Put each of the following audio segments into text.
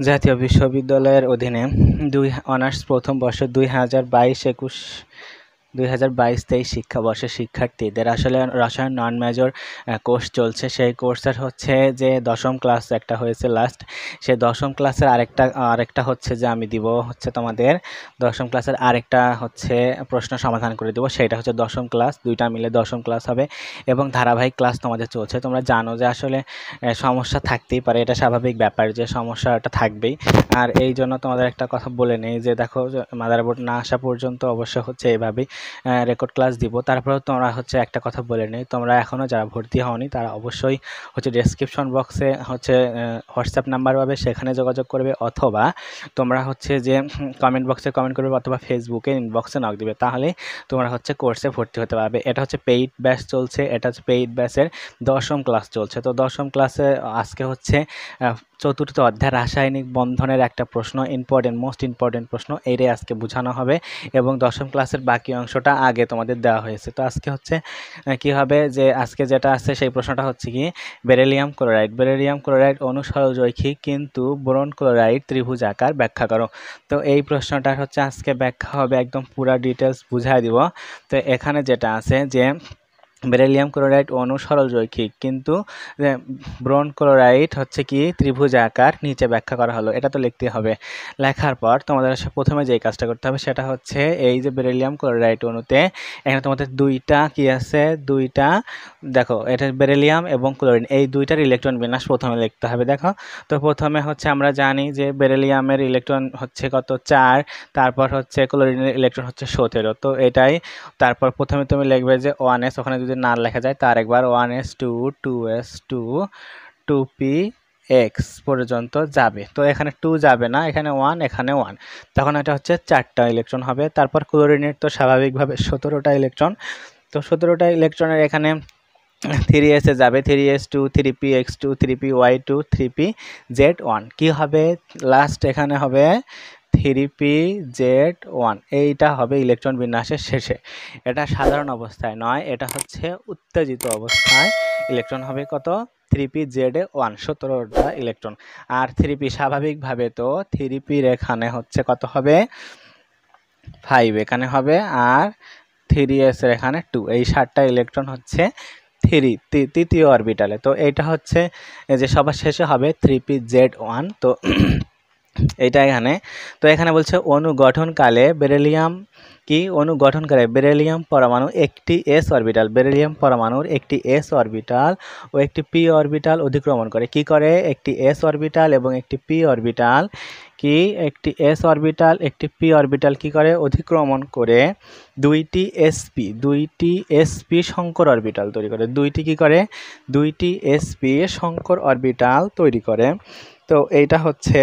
জাতীয় বিশ্ববিদ্যালয়ের অধীনে অনার্স প্রথম বর্ষ 2022-23 শিক্ষাবর্ষের শিক্ষার্থীদের আসলে রসায়ন নন মেজর কোর্স চলছে। সেই কোর্সের হচ্ছে যে দশম ক্লাস একটা হয়েছে লাস্ট, সেই দশম ক্লাসের আরেকটা হচ্ছে যে আমি দিব হচ্ছে তোমাদের দশম ক্লাসের আরেকটা হচ্ছে প্রশ্ন সমাধান করে দেবো। সেটা হচ্ছে দশম ক্লাস, দুইটা মিলে দশম ক্লাস হবে এবং ধারাবাহিক ক্লাস তোমাদের চলছে। তোমরা জানো যে আসলে সমস্যা থাকতেই পারে, এটা স্বাভাবিক ব্যাপার যে সমস্যাটা থাকবেই। আর এই জন্য তোমাদের একটা কথা বলে নেই যে দেখো, মাদারবোর্ড না আসা পর্যন্ত অবশ্য হচ্ছে এইভাবেই রেকর্ড ক্লাস দিব। তারপরেও তোমরা হচ্ছে একটা কথা বলে নেই, তোমরা এখনও যারা ভর্তি হওনি তারা অবশ্যই হচ্ছে ডেসক্রিপশন বক্সে হচ্ছে হোয়াটসঅ্যাপ নাম্বার পাবে, সেখানে যোগাযোগ করবে, অথবা তোমরা হচ্ছে যে কমেন্ট বক্সে কমেন্ট করবে, অথবা ফেসবুকে ইনবক্সে নক দিবে, তাহলে তোমরা হচ্ছে কোর্সে ভর্তি হতে পারবে। এটা হচ্ছে পেইড ব্যাচ চলছে, এটা হচ্ছে পেইড ব্যাচের দশম ক্লাস চলছে। তো দশম ক্লাসে আজকে হচ্ছে চতুর্থ অধ্যায় রাসায়নিক বন্ধনের একটা প্রশ্ন, মোস্ট ইম্পর্টেন্ট প্রশ্ন, এইটাই আজকে বোঝানো হবে এবং দশম ক্লাসের বাকি অংশটা আগে তোমাদের দেওয়া হয়েছে। তো আজকে হচ্ছে কি হবে যে আজকে যেটা আছে সেই প্রশ্নটা হচ্ছে কি বেরিলিয়াম ক্লোরাইড অনুসরলরৈখিক কিন্তু বোরন ক্লোরাইড ত্রিভুজ আকার ব্যাখ্যা করো। তো এই প্রশ্নটার হচ্ছে আজকে ব্যাখ্যা হবে, একদম পুরা ডিটেলস বুঝাই দিব। তো এখানে যেটা আছে যে বেরিলিয়াম ক্লোরাইড অনুসরলরৈখিক কিন্তু ব্রোন ক্লোরাইড হচ্ছে কি ত্রিভুজ আকার, নিচে ব্যাখ্যা করা হলো। এটা তো লিখতে হবে। লেখার পর তোমাদের প্রথমে যে কাজটা করতে হবে সেটা হচ্ছে এই যে বেরিলিয়াম ক্লোরাইড অণুতে এখানে তোমাদের দুইটা কি আছে, দুইটা দেখো, এটা বেরিলিয়াম এবং ক্লোরিন, এই দুইটার ইলেকট্রন বিন্যাস প্রথমে লিখতে হবে। দেখো, তো প্রথমে হচ্ছে আমরা জানি যে বেরিলিয়ামের ইলেকট্রন হচ্ছে কত 4, তারপর হচ্ছে ক্লোরিনের ইলেকট্রন হচ্ছে 17। তো এটাই, তারপর প্রথমে তুমি লিখবে যে 1s, ওখানে যদি না লেখা যায় তার একবার 1s2 2s2 2p(x) পর্যন্ত যাবে। তো এখানে 2 যাবে না, এখানে 1, এখানে 1, তখন এটা হচ্ছে 4টা ইলেকট্রন হবে। তারপর ক্লোরিনের তো স্বাভাবিকভাবে 17টা ইলেকট্রন, তো 17টা ইলেকট্রনের এখানে 3s এ যাবে, 3s2 3px2 3py2 3pz1, কি হবে লাস্ট এখানে হবে 3pz1। এইটা হবে ইলেকট্রন বিন্যাসের শেষে। এটা সাধারণ অবস্থায় নয়, এটা হচ্ছে উত্তেজিত অবস্থায় ইলেকট্রন হবে কত 3pz1, 17টা ইলেকট্রন। আর 3p স্বাভাবিকভাবে তো 3p এখানে হচ্ছে কত হবে 5 এখানে হবে, আর 3s এর এখানে 2, এই 7টা ইলেকট্রন হচ্ছে তৃতীয় অরবিটালে। তো এইটা হচ্ছে যে সবার শেষে হবে 3pz1। তো এইটা এখানে, তো এখানে বলছে অনুগঠনকালে বেরিলিয়াম কি অনুগঠনকালে বেরিলিয়াম পরমাণু একটি s অরবিটাল, বেরিলিয়াম পরমাণুর একটি s অরবিটাল ও একটি p অরবিটাল অতিক্রমণ করে। কি করে? একটি s অরবিটাল এবং একটি p অরবিটাল, কি একটি s অরবিটাল একটি p অরবিটাল কি করে অতিক্রমণ করে দুইটি sp শঙ্কর অরবিটাল তৈরি করে। দুইটি কি করে? দুইটি sp শঙ্কর অরবিটাল তৈরি করে। তো এইটা হচ্ছে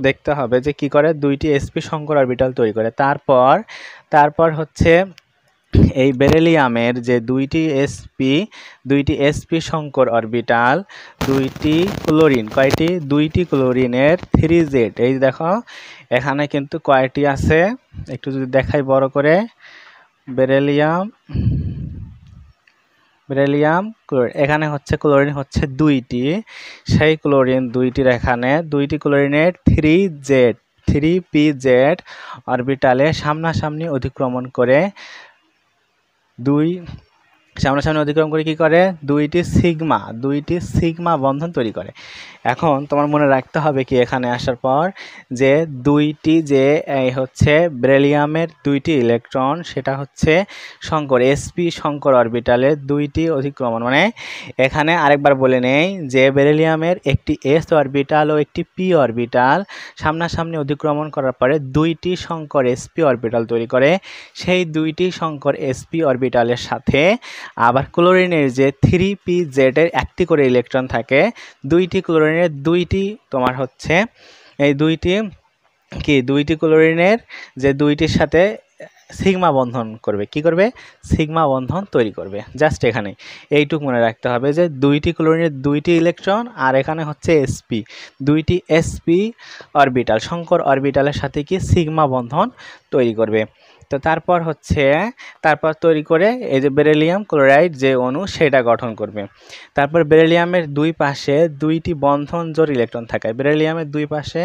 দেখতে হবে যে কি করে, দুইটি sp শঙ্কর অরবিটাল তৈরি করে। তারপর হচ্ছে এই বেরিলিয়ামের যে দুইটি sp শঙ্কর অরবিটাল, দুইটি ক্লোরিন, কয়টি? দুইটি ক্লোরিনের 3z, এই দেখো এখানে কিন্তু কয়টি আছে একটু যদি দেখাই বড় করে, বেরিলিয়াম ক্লোরিন, এখানে হচ্ছে ক্লোরিন হচ্ছে দুইটি, সেই ক্লোরিন দুইটির এখানে দুইটি ক্লোরিনের 3pz অরবিটালে সামনাসামনি অতিক্রমণ করে কি করে? দুইটি সিগমা বন্ধন তৈরি করে। এখন তোমার মনে রাখতে হবে কি এখানে আসার পর যে দুইটি যে হচ্ছে বেরিলিয়ামের দুইটি ইলেকট্রন, সেটা হচ্ছে শঙ্কর sp শঙ্কর অরবিটালে দুইটি অতিক্রমণ, মানে এখানে আরেকবার বলে নেই যে বেরিলিয়ামের একটি s অরবিটাল ও একটি p অরবিটাল সামনাসামনি অতিক্রমণ করার পরে দুইটি শঙ্কর sp অরবিটাল তৈরি করে। সেই দুইটি শঙ্কর sp অরবিটালের সাথে আবার ক্লোরিনের যে 3pz এর একটি করে ইলেকট্রন থাকে, দুইটি ক্লোরিনের দুইটি তোমার হচ্ছে এই দুইটি ক্লোরিনের যে দুইটির সাথে সিগমা বন্ধন করবে। কি করবে? সিগমা বন্ধন তৈরি করবে। জাস্ট এখানে এইটুকু মনে রাখতে হবে যে দুইটি ক্লোরিনের দুইটি ইলেকট্রন, আর এখানে হচ্ছে দুইটি sp অরবিটাল শঙ্কর অরবিটালের সাথে কি সিগমা বন্ধন তৈরি করবে। তো তারপর তৈরি করে এই যে বেরিলিয়াম ক্লোরাইড যে অণু সেটা গঠন করবে। তারপর বেরিলিয়ামের দুই পাশে দুইটি বন্ধন জোড় ইলেকট্রন থাকায়, বেরিলিয়ামের দুই পাশে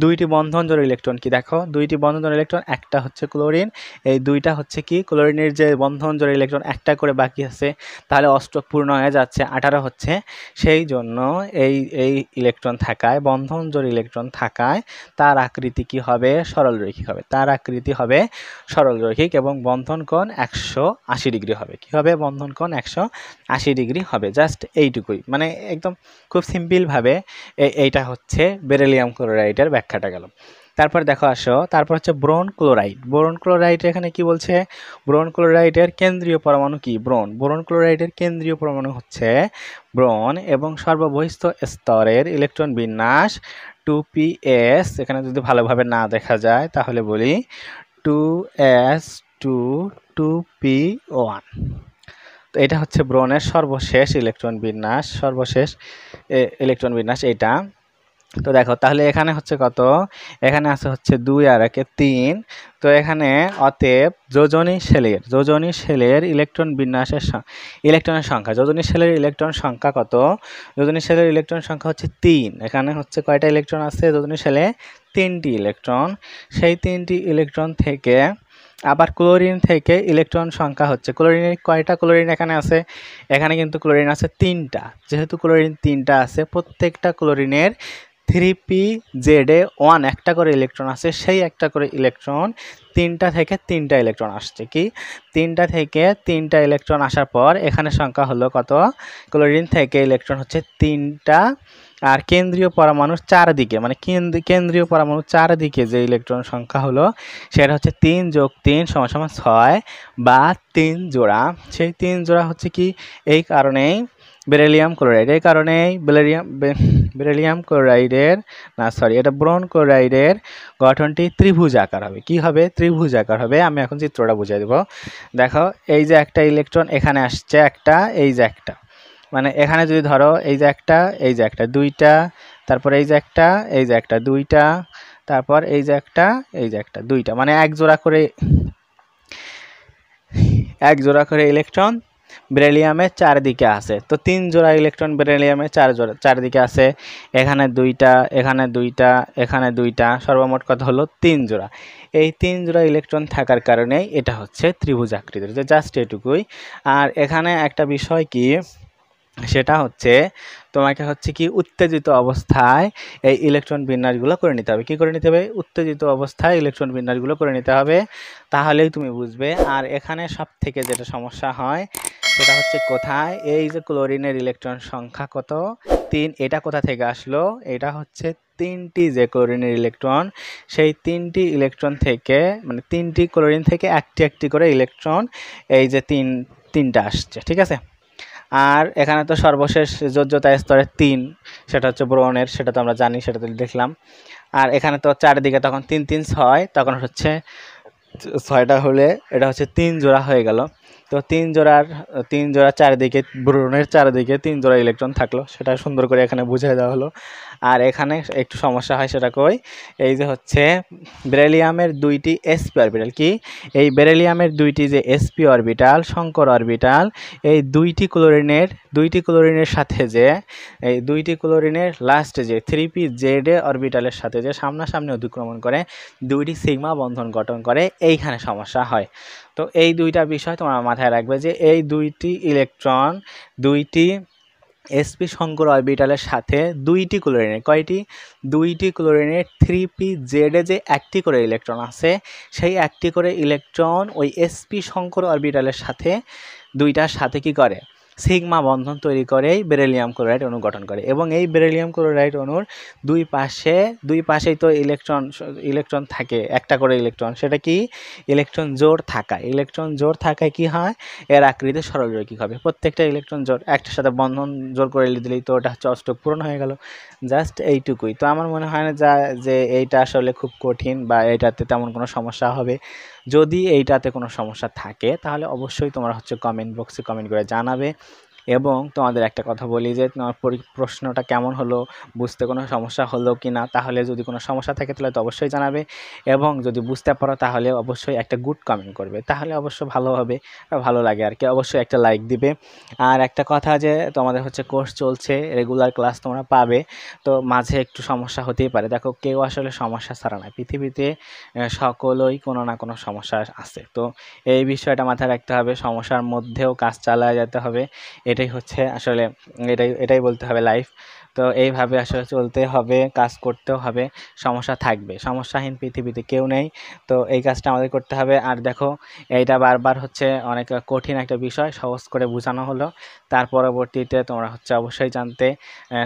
দুইটি বন্ধন জোড় ইলেকট্রন কি দেখো, দুইটি বন্ধন জোড় ইলেকট্রন, একটা হচ্ছে ক্লোরিন, এই দুইটা হচ্ছে কি ক্লোরিনের যে বন্ধন জোড় ইলেকট্রন একটা করে বাকি আছে, তাহলে অষ্টক পূর্ণ হয়ে যাচ্ছে, 18 হচ্ছে। সেই জন্য এই ইলেকট্রন থাকায়, বন্ধন জোড় ইলেকট্রন থাকায় তার আকৃতি কি হবে, সরলরৈখিক হবে। তার আকৃতি হবে সরলরৈখিক এবং বন্ধন কোণ 180 ডিগ্রি হবে। কি হবে, বন্ধন কোণ 180 ডিগ্রি হবে। জাস্ট এইটুকুই, মানে একদম খুব সিম্পলভাবে এইটা হচ্ছে বেরিলিয়াম ক্লোরাইডের ব্যাখ্যাটা গেল। তারপর দেখো আসো, তারপর হচ্ছে বোরন ক্লোরাইড। বোরন ক্লোরাইড এখানে কি বলছে, বোরন ক্লোরাইডের কেন্দ্রীয় পরমাণু কি, বোরন ক্লোরাইডের কেন্দ্রীয় পরমাণু হচ্ছে ব্রোন এবং সর্ববহিস্থ স্তরের ইলেকট্রন বিন্যাস 2p-s। এখানে যদি ভালোভাবে না দেখা যায় তাহলে বলি 2s2 2p1। তো এটা হচ্ছে ব্রোনের সর্বশেষ ইলেকট্রন বিন্যাস, এটা। তো দেখো তাহলে এখানে হচ্ছে কত, এখানে আছে হচ্ছে 2 আর 1 3। তো এখানে অতএব যোজনী শেলের ইলেকট্রন বিন্যাসের ইলেকট্রনের সংখ্যা, যোজনী শেলের ইলেকট্রন সংখ্যা কত, যোজনী শেলের ইলেকট্রন সংখ্যা হচ্ছে 3। এখানে হচ্ছে কয়টা ইলেকট্রন আছে যোজনী শেলে, 3টি ইলেকট্রন। সেই 3টি ইলেকট্রন থেকে আবার ক্লোরিন থেকে ইলেকট্রন সংখ্যা হচ্ছে, ক্লোরিনের কয়টা ক্লোরিন এখানে আছে, এখানে কিন্তু ক্লোরিন আছে 3টা। যেহেতু ক্লোরিন 3টা আছে, প্রত্যেকটা ক্লোরিনের 3p-ZA1 একটা করে ইলেকট্রন আছে, সেই একটা করে ইলেকট্রন 3টা থেকে 3টা ইলেকট্রন আসছে। কি 3টা থেকে 3টা ইলেকট্রন আসার পর এখানে সংখ্যা হলো কত, ক্লোরিন থেকে ইলেকট্রন হচ্ছে 3টা, আর কেন্দ্রীয় পরমাণুর চারদিকে, মানে কেন্দ্রীয় পরমাণুর চারদিকে যে ইলেকট্রন সংখ্যা হলো সেটা হচ্ছে 3 + 3 = 6 বা 3 জোড়া। সেই 3 জোড়া হচ্ছে কি, এই কারণেই বেরিলিয়াম ক্লোরাইড, এই কারণেই বেরিলিয়াম ক্লোরাইডের এটা বোরন ক্লোরাইডের গঠনটি ত্রিভুজ আকার হবে। কি হবে, ত্রিভুজ আকার হবে। আমি এখন চিত্রটা বুঝিয়ে দেব। দেখো এই যে একটা ইলেকট্রন এখানে আসছে একটা, এই যে একটা, মানে এখানে যদি ধরো এই যে একটা দুইটা, তারপর এই যে একটা দুইটা, তারপর এই যে একটা দুইটা, মানে এক জোড়া করে ইলেকট্রন বেরিলিয়ামের চারদিকে আছে। তো 3 জোড়া ইলেকট্রন বেরিলিয়ামের চারদিকে আছে, এখানে দুইটা, এখানে দুইটা, এখানে দুইটা, সর্বমোট কত হলো 3 জোড়া। এই 3 জোড়া ইলেকট্রন থাকার কারণে এটা হচ্ছে ত্রিভুজ আকৃতির, জাস্ট এটুকুই। আর এখানে একটা বিষয় কি, সেটা হচ্ছে তোমাকে হচ্ছে কি উত্তেজিত অবস্থায় এই ইলেকট্রন বিন্যাসগুলো করে নিতে হবে। কি করে নিতে হবে, উত্তেজিত অবস্থায় ইলেকট্রন বিন্যাসগুলো করে নিতে হবে, তাহলেই তুমি বুঝবে। আর এখানে সব থেকে যেটা সমস্যা হয় সেটা হচ্ছে কোথায়, এই যে ক্লোরিনের ইলেকট্রন সংখ্যা কত 3, এটা কোথা থেকে আসলো, এটা হচ্ছে 3টি যে ক্লোরিনের ইলেকট্রন, সেই 3টি ইলেকট্রন থেকে, মানে 3টি ক্লোরিন থেকে একটি করে ইলেকট্রন এই যে তিনটা আসছে, ঠিক আছে। আর এখানে তো সর্বশেষ যোজ্যতা স্তরের 3, সেটা হচ্ছে বোরনের, সেটা তো আমরা জানি, সেটা তো দেখলাম। আর এখানে তো চারদিকে তখন 3 3 6, তখন হচ্ছে 6টা হলে এটা হচ্ছে 3 জোড়া হয়ে গেল। তো 3 জোড়া চারদিকে, বোরনের চারদিকে 3 জোড়া ইলেকট্রন থাকলো, সেটা সুন্দর করে এখানে বুঝিয়ে দেওয়া হলো। আর এখানে একটু সমস্যা হয়, সেটা কই, এই যে হচ্ছে বেরিলিয়ামের 2টি sp অরবিটাল, কি এই বেরিলিয়ামের 2টি যে sp অরবিটাল, শঙ্কর অরবিটাল, এই 2টি ক্লোরিনের সাথে যে, এই 2টি ক্লোরিনের লাস্ট যে 3p-ZA অরবিটালের সাথে যে সামনাসামনি অতিক্রমণ করে 2টি সিগমা বন্ধন গঠন করে, এইখানে সমস্যা হয়। তো এই দুইটা বিষয় তোমরা মাথায় রাখবে যে এই 2টি ইলেকট্রন 2টি sp শঙ্কর অরবিটালের সাথে 2টি ক্লোরিনের, কয়টি, 2টি ক্লোরিনের 3p-ZA যে একটি করে ইলেকট্রন আছে, সেই একটি করে ইলেকট্রন ওই sp শঙ্কর অরবিটালের সাথে দুইটার সাথে কি করে, সিগমা বন্ধন তৈরি করেই বেরিলিয়াম ক্লোরাইড অণু গঠন করে। এবং এই বেরিলিয়াম ক্লোরাইড অণুর দুই পাশেই তো ইলেকট্রন থাকে, একটা করে ইলেকট্রন, সেটা কি ইলেকট্রন জোড় থাকায় কি হয়, এর আকৃতি সরলরৈখিক হবে। প্রত্যেকটা ইলেকট্রন জোড় একটার সাথে বন্ধন জোড় করে দিলেই তো ওটা হচ্ছে অষ্টক পূরণ হয়ে গেল। জাস্ট এইটুকুই। তো আমার মনে হয় না যে এইটা আসলে খুব কঠিন বা এইটাতে তেমন কোনো সমস্যা হবে। যদি এইটাতে কোনো সমস্যা থাকে তাহলে অবশ্যই তোমরা হচ্ছে কমেন্ট বক্সে কমেন্ট করে জানাবে। এবং তোমাদের একটা কথা বলি যে তোমার প্রশ্নটা কেমন হলো, বুঝতে কোনো সমস্যা হলো কি না, তাহলে যদি কোনো সমস্যা থাকে তাহলে তো অবশ্যই জানাবে, এবং যদি বুঝতে পারো তাহলে অবশ্যই একটা গুড কমেন্ট করবে, তাহলে অবশ্য ভালো হবে, ভালো লাগে আর কি, অবশ্যই একটা লাইক দিবে। আর একটা কথা যে তোমাদের হচ্ছে কোর্স চলছে, রেগুলার ক্লাস তোমরা পাবে, তো মাঝে একটু সমস্যা হতেই পারে, দেখো কেউ আসলে সমস্যা ছাড়া না, পৃথিবীতে সকলেই কোনো না কোনো সমস্যা আছে, তো এই বিষয়টা মাথায় রাখতে হবে, সমস্যার মধ্যেও কাজ চালায় যেতে হবে, এটাই হচ্ছে আসলে, এটাই বলতে হবে লাইফ। তো এইভাবে আসলে চলতে হবে, কাজ করতেও হবে, সমস্যা থাকবে, সমস্যাহীন পৃথিবীতে কেউ নেই, তো এই কাজটা আমাদের করতে হবে। আর দেখো এইটা বারবার হচ্ছে অনেক কঠিন একটা বিষয়, সহজ করে বোঝানো হলো, তার পরবর্তীতে তোমরা হচ্ছে অবশ্যই জানতে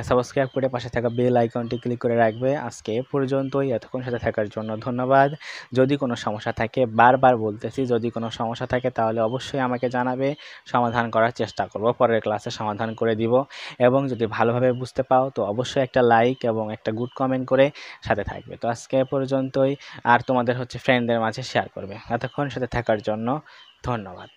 সাবস্ক্রাইব করে পাশে থাকা বেল আইকনটি ক্লিক করে রাখবে। আজকে এ পর্যন্তই, এতক্ষণ সাথে থাকার জন্য ধন্যবাদ। যদি কোনো সমস্যা থাকে, বারবার বলতেছি, যদি কোনো সমস্যা থাকে তাহলে অবশ্যই আমাকে জানাবে, সমাধান করার চেষ্টা করব, পরের ক্লাসে সমাধান করে দিব। এবং যদি ভালোভাবে বুঝতে পাও তো অবশ্যই একটা লাইক এবং একটা গুড কমেন্ট করে সাথে থাকবে। তো আজকে এ পর্যন্তই, আর তোমাদের হচ্ছে ফ্রেন্ডদের মাঝে শেয়ার করবে। এতক্ষণ সাথে থাকার জন্য ধন্যবাদ।